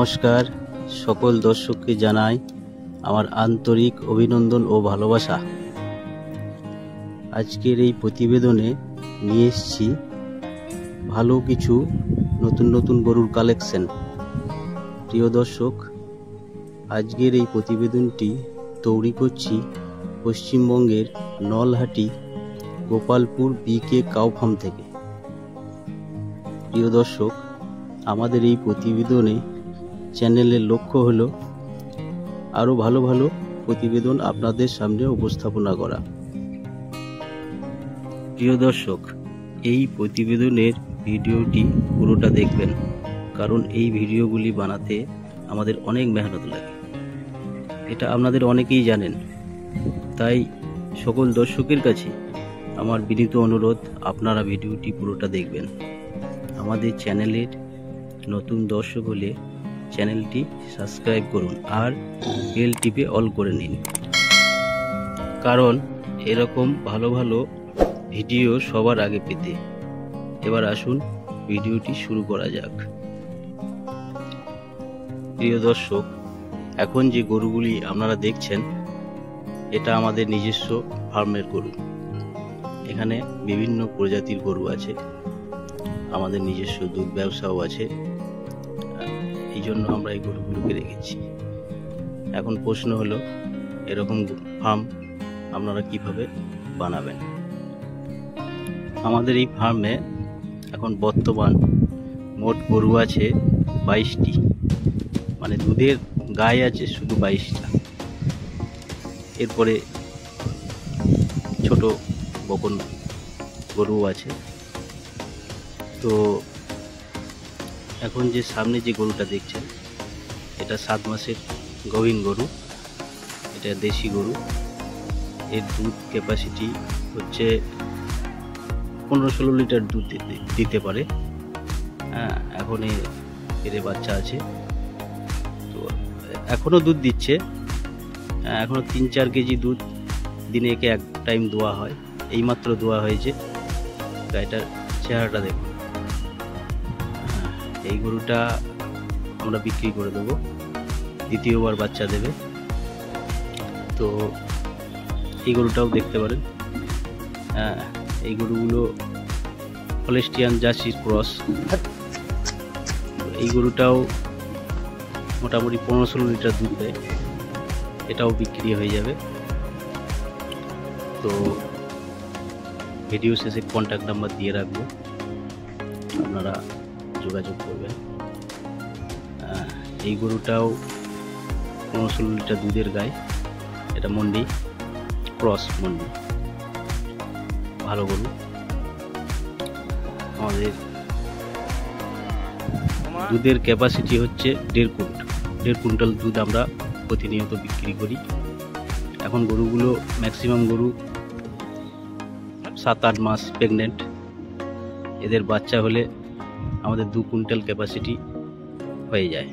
নমস্কার, সকল দর্শককে জানাই আমার আন্তরিক অভিনন্দন ও ভালোবাসা। আজকের এই প্রতিবেদনে নিয়ে এসেছি ভালো কিছু নতুন গরুর কালেকশন। প্রিয় দর্শক, আজকের এই প্রতিবেদনটি তৈরি করছি পশ্চিমবঙ্গের নলহাটি গোপালপুর বিকে কাউ ফার্ম থেকে। প্রিয় দর্শক, আমাদের এই প্রতিবেদনে চ্যানেলের লক্ষ্য হলো আরও ভালো প্রতিবেদন আপনাদের সামনে উপস্থাপনা করা। প্রিয় দর্শক, এই প্রতিবেদনের ভিডিওটি পুরোটা দেখবেন, কারণ এই ভিডিওগুলি বানাতে আমাদের অনেক মেহনত লাগে, এটা আপনাদের অনেকেই জানেন। তাই সকল দর্শকের কাছে আমার বিনীত অনুরোধ, আপনারা ভিডিওটি পুরোটা দেখবেন। আমাদের চ্যানেলের নতুন দর্শক হলে চ্যানেলটি সাবস্ক্রাইব করুন আর বেল টিপে অল করে নিন, কারণ এরকম ভালো ভিডিও সবার আগে পেতে। এবার আসুন ভিডিওটি শুরু করা যাক। প্রিয় দর্শক, এখন যে গরুগুলি আপনারা দেখছেন এটা আমাদের নিজস্ব ফার্মের গরু। এখানে বিভিন্ন প্রজাতির গরু আছে, আমাদের নিজস্ব দুধ ব্যবসাও আছে, এই জন্য আমরা এই গরুগুলোকে রেখেছি। এখন প্রশ্ন হলো, এরকম ফার্ম আপনারা কিভাবে বানাবেন। আমাদের এই ফার্মে এখন বর্তমান মোট গরু আছে 22টি, মানে দুধের গাই আছে শুধু 22টা। এরপরে ছোট বকন গরু আছে। তো এখন যে সামনে যে গরুটা দেখছেন এটা 7 মাসের গভীন গরু, এটা দেশি গরু। এর দুধ ক্যাপাসিটি হচ্ছে 15-16 লিটার দুধ দিতে পারে। এখন এর বাচ্চা আছে, তো এখনও দুধ দিচ্ছে। এখনও 3-4 কেজি দুধ দিনে একে এক টাইম দোয়া হয়, এইমাত্র দোয়া হয়েছে। গাইটার চেহারাটা দেখুন। এই গরুটা আমরা বিক্রি করে দেবো, দ্বিতীয়বার বাচ্চা দেবে। তো এই গরুটাও দেখতে পারেন। এই গরুগুলো হলস্টিয়ান জার্সির ক্রস। এই গরুটাও মোটামুটি 15-16 লিটার দুধ দেয়, এটাও বিক্রি হয়ে যাবে। তো ভিডিও শেষে কন্ট্যাক্ট নাম্বার দিয়ে রাখবো, আপনারা যোগাযোগ করবেন। এই গরুটাও 15-16 লিটার দুধের গাই, এটা মন্ডি ক্রস, মন্ডি ভালো গরু। আমাদের দুধের ক্যাপাসিটি হচ্ছে 1.5 কুইন্টাল দুধ আমরা প্রতিনিয়ত বিক্রি করি। এখন গরুগুলো ম্যাক্সিমাম গরু 7-8 মাস প্রেগনেন্ট। এদের বাচ্চা হলে আমাদের 2 কুইন্টাল ক্যাপাসিটি হয়ে যায়।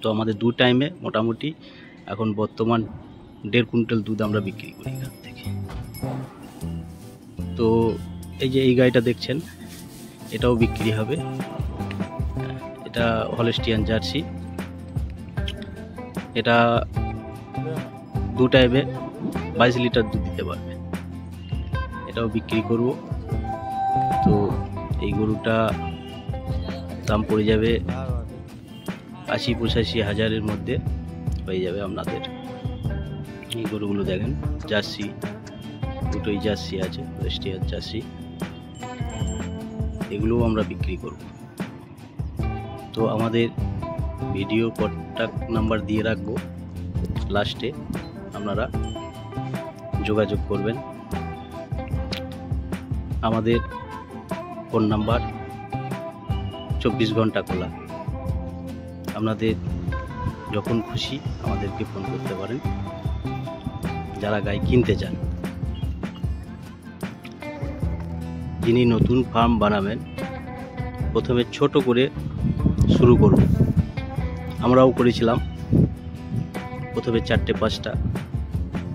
তো আমাদের 2 টাইমে মোটামুটি এখন বর্তমান 1.5 কুইন্টাল দুধ আমরা বিক্রি করি এখান থেকে। তো এই যে এই গাইটা দেখছেন এটাও বিক্রি হবে। এটা হলস্টিয়ান জার্সি, এটা 2 টাইমে 22 লিটার দুধ দিতে পারবে, এটাও বিক্রি করব। তো এই গরুটা দাম পড়ে যাবে 80-85 হাজারের মধ্যে হয়ে যাবে আপনাদের। এই গরুগুলো দেখেন, জার্সি, দুটোই জার্সি আছে, হলস্টিয়ান জার্সি, এগুলোও আমরা বিক্রি করব। তো আমাদের ভিডিও কন্ট্যাক্ট নাম্বার দিয়ে রাখবো, লাস্টে আপনারা যোগাযোগ করবেন। আমাদের ফোন নাম্বার 24 ঘন্টা খোলা, আপনাদের যখন খুশি আমাদেরকে ফোন করতে পারেন যারা গাই কিনতে চান। যিনি নতুন ফার্ম বানাবেন, প্রথমে ছোট করে শুরু করুন। আমরাও করেছিলাম, প্রথমে 4-5টা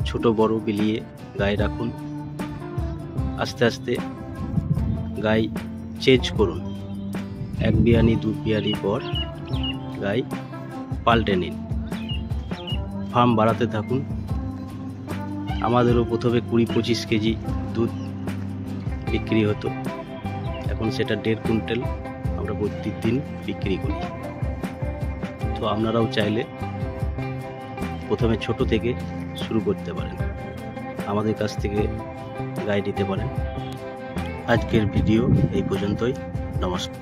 ছোট বড় বিলিয়ে গাই রাখুন, আস্তে আস্তে গাই চেঞ্জ করুন। 1 বিয়ানি 2 বিয়ানি পর গাই পাল্টে নিন, ফার্ম বাড়াতে থাকুন। আমাদেরও প্রথমে 20-25 কেজি দুধ বিক্রি হতো, এখন সেটা 1.5 কুইন্টাল আমরা প্রতিদিন বিক্রি করি। তো আপনারাও চাইলে প্রথমে ছোট থেকে শুরু করতে পারেন, আমাদের কাছ থেকে গাই নিতে পারেন। আজকের ভিডিও এই পর্যন্তই। নমস্কার।